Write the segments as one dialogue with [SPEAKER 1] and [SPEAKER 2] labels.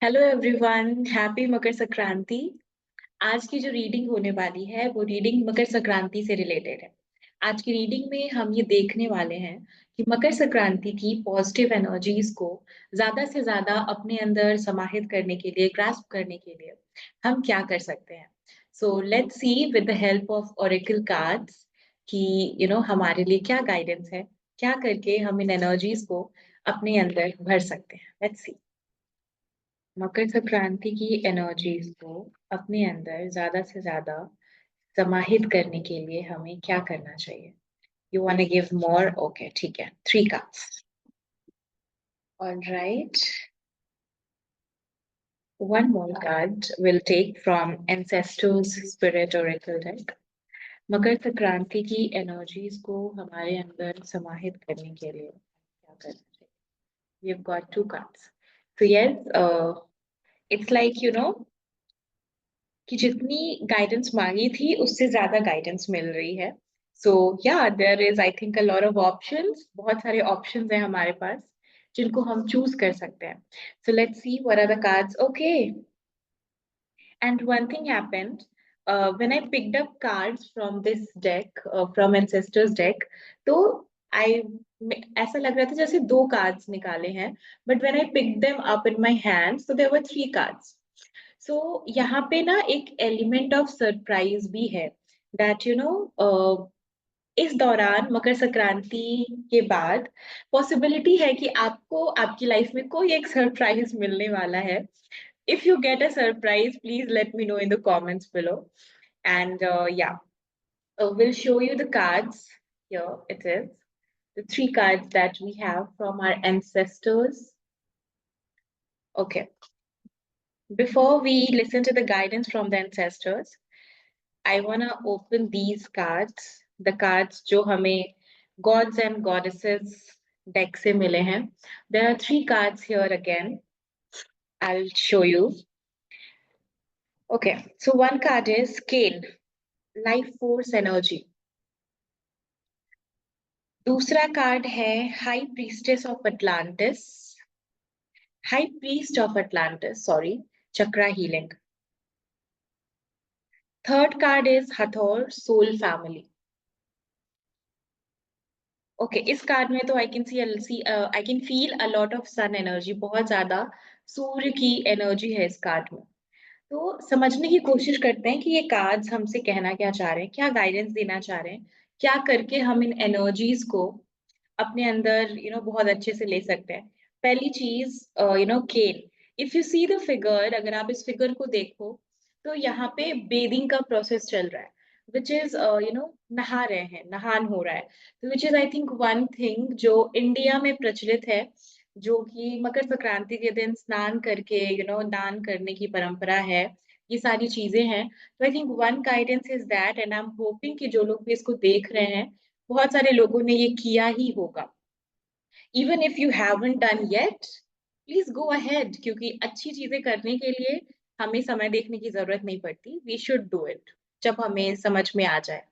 [SPEAKER 1] Hello everyone, happy Makar Sankranti. आज की जो रीडिंग होने वाली है वो रीडिंग मकर संक्रांति से रिलेटेड है। आज की रीडिंग में हम ये देखने वाले हैं कि मकर संक्रांति की पॉजिटिव एनर्जीज को ज्यादा से ज्यादा अपने अंदर समाहित करने के लिए, ग्रास्प करने के लिए हम क्या कर सकते हैं। So let's C with the help of Oracle cards कि हमारे लिए क्या गाइडेंस है, क्या करके हम इन एनर्जीज को अपने अंदर भर सकते हैं। Let's see. मकर संक्रांति की एनर्जीज को अपने अंदर ज्यादा से ज्यादा समाहित करने के लिए हमें क्या करना चाहिए? You want to give more? Okay, ठीक है, 3 cards. All right. One more card will take from Ancestors Spirit Oracle deck. Makar Sankranti की एनर्जीज को हमारे अंदर समाहित करने के लिए क्या करना चाहिए? We've got 2 cards. So yes, it's like कि जितनी गाइडेंस मांगी थी उससे ज्यादा गाइडेंस मिल रही है। सो या there is I think a lot of options, बहुत सारे ऑप्शंस हैं हमारे पास जिनको हम चूज कर सकते हैं। So let's see what are the cards. Okay, and one thing happened when I picked up cards from this deck, from ancestors deck. तो आई ऐसा लग रहा था जैसे 2 कार्ड्स निकाले हैं, but when I pick them up in my hands तो there were 3 cards. So यहाँ पे ना एक एलिमेंट ऑफ सरप्राइज भी है दैट इस दौरान मकर संक्रांति के बाद पॉसिबिलिटी है कि आपको आपकी लाइफ में कोई एक सरप्राइज मिलने वाला है। If you get a surprise, please let me know in the comments below. And या, we'll show you the cards. Here it is, the 3 cards that we have from our ancestors. Okay, before we listen to the guidance from the ancestors, I wanna open these cards, the cards जो हमें gods and goddesses deck से मिले हैं. There are 3 cards here again. I'll show you. Okay, so one card is Cain, life force energy. दूसरा card है high priestess of Atlantis, high priest of Atlantis, sorry, chakra healing. Third card is Hathor, soul family. Okay, इस card में तो I can see I can feel a lot of sun energy, बहुत ज्यादा सूर्य की energy है इस card में. तो समझने की कोशिश करते हैं कि ये कार्ड्स हमसे कहना क्या चाह रहे हैं, क्या गाइडेंस देना चाह रहे हैं, क्या करके हम इन एनर्जीज को अपने अंदर बहुत अच्छे से ले सकते हैं. पहली चीज, केन. If you see the figure, अगर आप इस फिगर को देखो तो यहाँ पे बेदिंग का प्रोसेस चल रहा है, विच इज नहा रहे हैं, नहान हो रहा है. Which is I think one thing जो इंडिया में प्रचलित है, जो कि मकर संक्रांति के दिन स्नान करके दान करने की परंपरा है. ये सारी चीजें हैं. तो I think one guidance is that, and I am hoping कि जो लोग भी इसको देख रहे हैं, बहुत सारे लोगों ने ये किया ही होगा. Even if you haven't done yet, please go ahead, क्योंकि अच्छी चीजें करने के लिए हमें समय देखने की जरूरत नहीं पड़ती. वी शुड डू इट जब हमें समझ में आ जाए.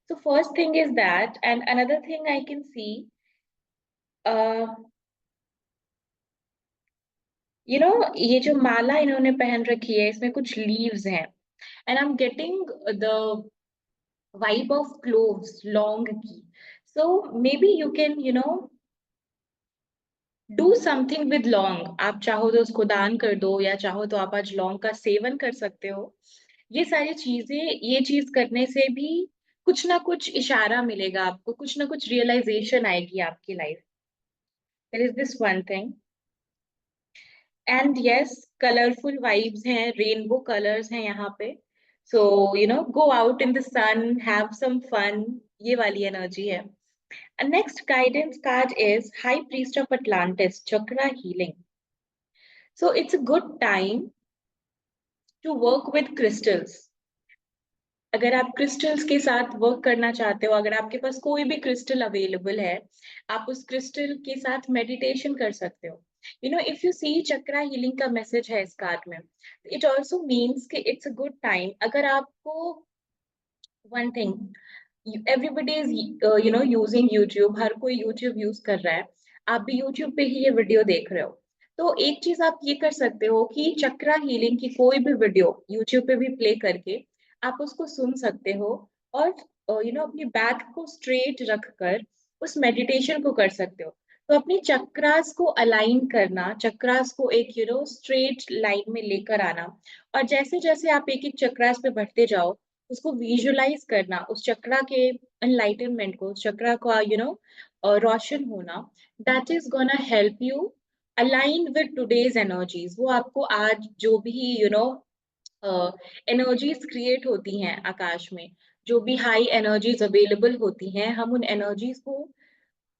[SPEAKER 1] So first thing is that, and another thing I can see, uh, ये जो माला इन्होंने पहन रखी है इसमें कुछ लीव्स हैं, and I am getting the vibe of cloves, लौंग की. So maybe you can do something with laung. आप चाहो तो उसको दान कर दो, या चाहो तो आप आज लौंग का सेवन कर सकते हो. ये सारी चीजें, ये चीज करने से भी कुछ ना कुछ इशारा मिलेगा आपको, कुछ ना कुछ रियलाइजेशन आएगी आपकी life. There is this one thing. And yes, colourful vibes हैं, रेनबो कलर्स हैं यहाँ पे. So go out in the sun, have some fun. ये वाली एनर्जी है. Next guidance card is high priest of Atlantis, chakra healing. So it's a good time to work with crystals. अगर आप crystals के साथ वर्क करना चाहते हो, अगर आपके पास कोई भी क्रिस्टल अवेलेबल है, आप उस क्रिस्टल के साथ मेडिटेशन कर सकते हो. If you see, chakra healing का मैसेज है इस कार्ड में. इट ऑल्सो मीन्स कि इट्स अ गुड टाइम. अगर आपको one thing, everybody is using YouTube, हर कोई यूट्यूब यूज कर रहा है. आप भी यूट्यूब पे ही ये वीडियो देख रहे हो. तो एक चीज आप ये कर सकते हो कि चक्रा हीलिंग की कोई भी वीडियो यूट्यूब पे भी प्ले करके आप उसको सुन सकते हो, और अपनी बैक को स्ट्रेट रखकर उस मेडिटेशन को कर सकते हो। तो अपनी चक्रास को अलाइन करना, चक्रास को एक स्ट्रेट लाइन में लेकर आना, और जैसे जैसे आप एक एक चक्रास पे बढ़ते जाओ, उसको विजुअलाइज करना, उस चक्रा के एनलाइटनमेंट को, उस चक्रा का रोशन होना, that is gonna help you align with today's energies. वो आपको आज जो भी एनर्जीज क्रिएट होती हैं आकाश में, जो भी हाई एनर्जीज अवेलेबल होती हैं, हम उन एनर्जीज को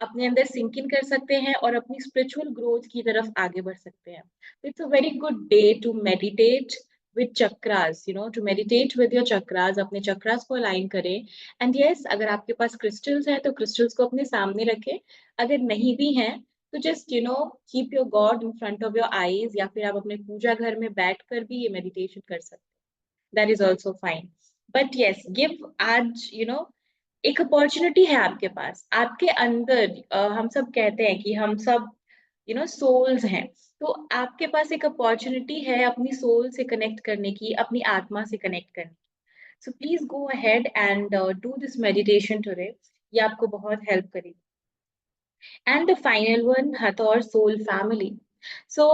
[SPEAKER 1] अपने अंदर सिंक इन कर सकते हैं और अपनी स्पिरिचुअल ग्रोथ की तरफ आगे बढ़ सकते हैं। It's a very good day to meditate with chakras, to meditate with your chakras, अपने चक्रास को अलाइन करें। एंड यस, अगर आपके पास क्रिस्टल्स हैं तो क्रिस्टल्स को अपने सामने रखें। अगर नहीं भी हैं तो just keep your God in front of your eyes, या फिर आप अपने पूजा घर में बैठ कर भी ये मेडिटेशन कर सकते हैं। That is also fine. But yes, give आज एक अपॉर्चुनिटी है आपके पास, आपके अंदर। हम सब कहते हैं कि हम सब सोल्स हैं। तो आपके पास एक अपॉर्चुनिटी है अपनी सोल से कनेक्ट करने की, अपनी आत्मा से कनेक्ट करने की। So please go ahead and do this meditation today. ये आपको बहुत हेल्प करेगी। And the final one, Hathor soul family. So,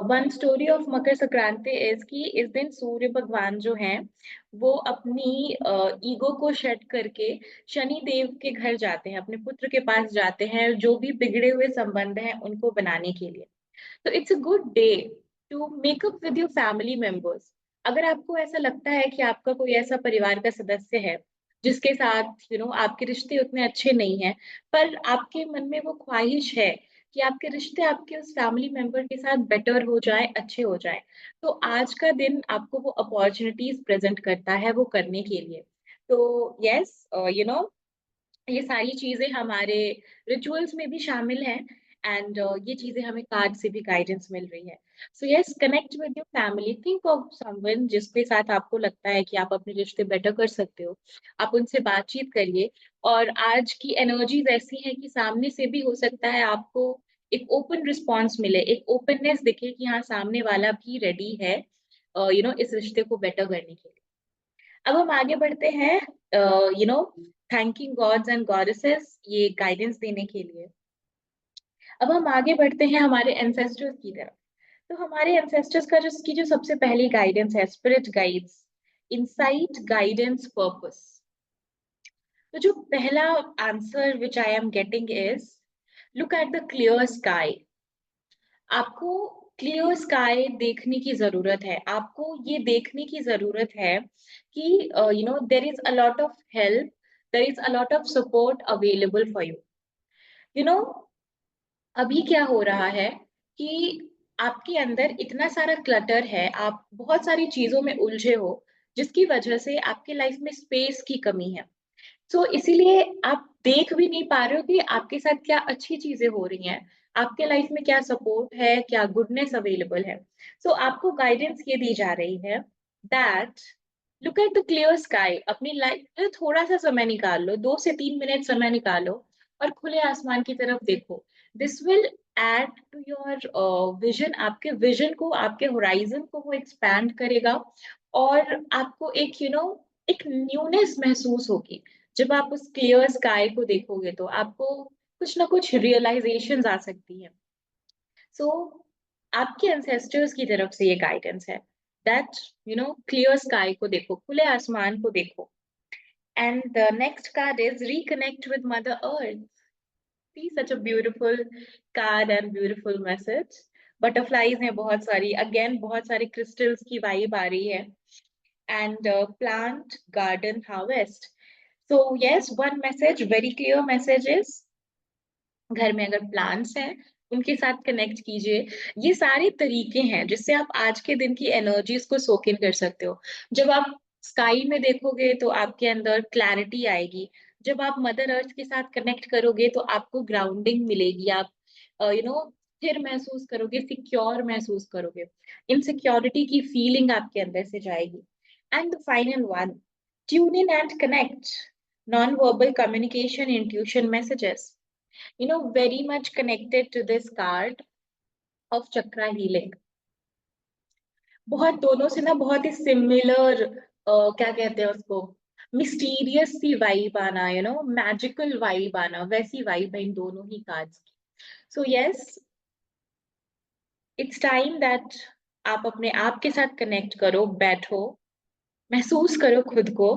[SPEAKER 1] one story of Makar Sankranti is कि इस दिन सूर्य भगवान जो हैं वो अपनी ईगो को शेड करके शनि देव के घर जाते हैं, अपने पुत्र के पास जाते हैं, जो भी बिगड़े हुए संबंध हैं उनको बनाने के लिए। तो it's a good day to make up with your family members. अगर आपको ऐसा लगता है कि आपका कोई ऐसा परिवार का सदस्य है जिसके साथ आपके रिश्ते उतने अच्छे नहीं हैं, पर आपके मन में वो ख्वाहिश है कि आपके रिश्ते आपके उस फैमिली मेंबर के साथ बेटर हो जाए, अच्छे हो जाए, तो आज का दिन आपको वो अपॉर्चुनिटीज प्रेजेंट करता है वो करने के लिए। तो यस, ये सारी चीजें हमारे रिचुअल्स में भी शामिल हैं। एंड ये चीजें हमें कार्ड से भी गाइडेंस मिल रही है। So yes, connect with your family, think of someone जिसके साथ आपको लगता है कि आप अपने रिश्ते बेटर कर सकते हो, आप उनसे बातचीत करिए। और आज की एनर्जीज ऐसी हैं कि सामने से भी हो सकता है आपको एक ओपन रिस्पॉन्स मिले, एक ओपननेस दिखे कि हाँ, सामने वाला भी रेडी है इस रिश्ते को बेटर करने के लिए। अब हम आगे बढ़ते हैं, थैंकिंग गॉड्स एंड गॉडेसेस ये गाइडेंस देने के लिए। अब हम आगे बढ़ते हैं हमारे एंसेस्टर्स की तरफ। तो हमारे एंसेस्टर्स का जो सबसे पहली गाइडेंस है, spirit guides, insight, guidance, purpose. तो जो पहला answer which I am getting is, look at the clear sky. आपको क्लियर स्काई देखने की जरूरत है, आपको ये देखने की जरूरत है कि there is a lot of help, there is a lot of support available for you. You know अभी क्या हो रहा है कि आपके अंदर इतना सारा क्लटर है, आप बहुत सारी चीजों में उलझे हो, जिसकी वजह से आपके लाइफ में स्पेस की कमी है। तो इसीलिए आप देख भी नहीं पा रहे हो कि आपके साथ क्या अच्छी चीजें हो रही हैं, आपके लाइफ में क्या सपोर्ट है, क्या गुडनेस अवेलेबल है। सो आपको गाइडेंस ये दी जा रही है that look at the clear sky. अपनी लाइफ में थोड़ा सा समय निकाल लो, 2 से 3 मिनट समय निकालो और खुले आसमान की तरफ देखो। This will add to your vision, आपके विजन को, आपके होराइजन को वो एक्सपैंड करेगा। और आपको एक एक न्यूनेस महसूस होगी। जब आप उस क्लियर स्काई को देखोगे तो आपको कुछ ना कुछ रियलाइजेशन आ सकती है। सो आपके एंसेस्टर्स की तरफ से ये गाइडेंस है दैट क्लियर स्काई को देखो, खुले आसमान को देखो। And the next card is reconnect with mother earth. See such a beautiful card and beautiful message. Butterflies हैं बहुत सारी, अगेन बहुत सारे क्रिस्टल्स की वाइब आ रही है। And plant garden harvest. So yes, one message, very clear message is, घर में अगर प्लांट्स हैं उनके साथ कनेक्ट कीजिए। ये सारे तरीके हैं जिससे आप आज के दिन की एनर्जीज को सोक इन कर सकते हो। जब आप स्काई में देखोगे तो आपके अंदर क्लैरिटी आएगी। जब आप मदर अर्थ के साथ कनेक्ट करोगे तो आपको ग्राउंडिंग मिलेगी, आप स्थिर महसूस करोगे, सिक्योर महसूस करोगे, इनसिक्योरिटी की फीलिंग आपके अंदर से जाएगी। And the final one, tune in and connect, non verbal communication, intuition, messages, very much connected to this card of chakra healing. बहुत दोनों से ना बहुत ही सिमिलर, क्या कहते हैं उसको, मिस्टीरियस सी वाइब आना, मैजिकल वाइब आना, वैसी वाइब है इन दोनों ही कार्ड्स की। So yes, it's time that आप अपने आप के साथ कनेक्ट करो, बैठो, महसूस करो खुद को,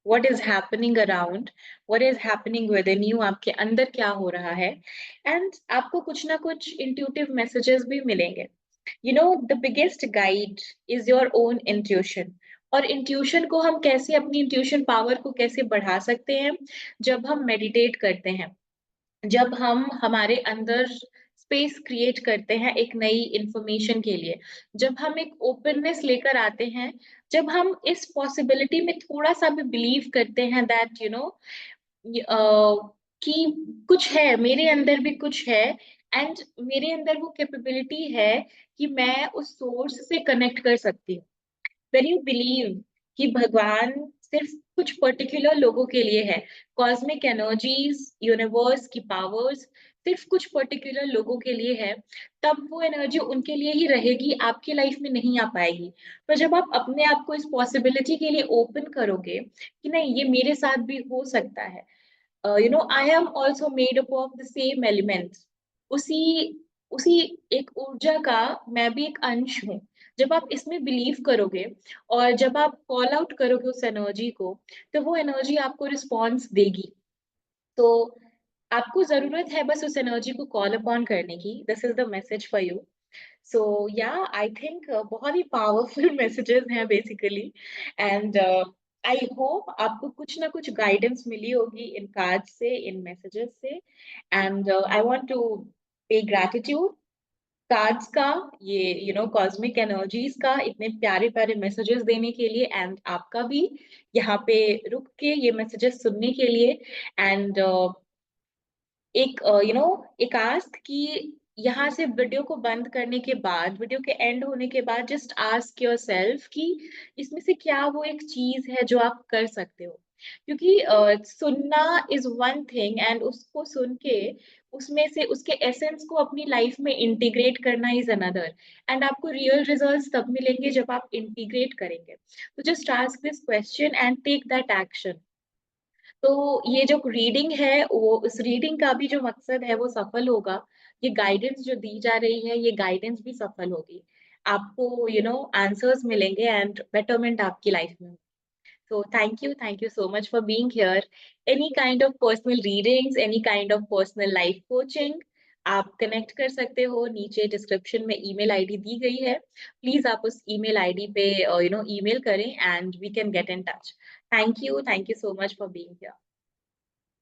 [SPEAKER 1] what is happening around, what is happening within you, आपके अंदर क्या हो रहा है, एंड आपको कुछ ना कुछ इंट्यूटिव मैसेजेस भी मिलेंगे। The biggest guide is your own intuition. और इंट्यूशन को हम कैसे, अपनी इंट्यूशन पावर को कैसे बढ़ा सकते हैं? जब हम मेडिटेट करते हैं, जब हम हमारे अंदर स्पेस क्रिएट करते हैं एक नई इंफॉर्मेशन के लिए, जब हम एक ओपननेस लेकर आते हैं, जब हम इस पॉसिबिलिटी में थोड़ा सा भी बिलीव करते हैं दैट कि कुछ है, मेरे अंदर भी कुछ है, एंड मेरे अंदर वो कैपेबिलिटी है कि मैं उस सोर्स से कनेक्ट कर सकती हूँ। वेन यू बिलीव कि भगवान सिर्फ कुछ पर्टिकुलर लोगों के लिए है, कॉस्मिक एनर्जीज, यूनिवर्स की पावर्स सिर्फ कुछ पर्टिकुलर लोगों के लिए है, तब वो एनर्जी उनके लिए ही रहेगी, आपकी लाइफ में नहीं आ पाएगी। पर जब आप अपने आप को इस पॉसिबिलिटी के लिए ओपन करोगे कि नहीं, ये मेरे साथ भी हो सकता है, I am also made up of the same elements, उसी उसी एक ऊर्जा का मैं भी एक अंश हूँ। जब आप इसमें बिलीव करोगे और जब आप कॉल आउट करोगे उस एनर्जी को, तो वो एनर्जी आपको रिस्पॉन्स देगी। तो आपको जरूरत है बस उस एनर्जी को कॉल अपॉन करने की। This is the message for you. So yeah I think बहुत ही पावरफुल मैसेजेस हैं बेसिकली, एंड आई होप आपको कुछ ना कुछ गाइडेंस मिली होगी इन कार्ड से, इन मैसेजेस से, एंड आई वांट टू पे ग्रैटिट्यूड कार्ड्स का, ये कॉस्मिक एनर्जीज का इतने प्यारे प्यारे मैसेजेस देने के लिए, एंड आपका भी यहाँ पे रुक के ये मैसेजेस सुनने के लिए। एंड एक एक आस्क कि यहाँ से वीडियो को बंद करने के बाद, वीडियो के एंड होने के बाद, जस्ट आस्क योर सेल्फ कि इसमें से क्या वो एक चीज है जो आप कर सकते हो। क्योंकि सुनना इज वन थिंग, एंड उसको सुन के उसमें से उसके एसेंस को अपनी लाइफ में इंटीग्रेट करना इज अनदर। एंड आपको रियल रिजल्ट्स तब मिलेंगे जब आप इंटीग्रेट करेंगे। तो just ask this question and take that action. तो ये जो रीडिंग है, वो उस रीडिंग का भी जो मकसद है वो सफल होगा। ये गाइडेंस जो दी जा रही है, ये गाइडेंस भी सफल होगी। आपको आंसर्स मिलेंगे एंड बेटरमेंट आपकी लाइफ में। So thank you so much for being here. Any kind of personal readings, any kind of personal life coaching, आप कनेक्ट कर सकते हो, नीचे डिस्क्रिप्शन में ईमेल आईडी दी गई है। प्लीज आप उस ईमेल आईडी पे ईमेल करें and we can get in touch. Thank you so much for being here.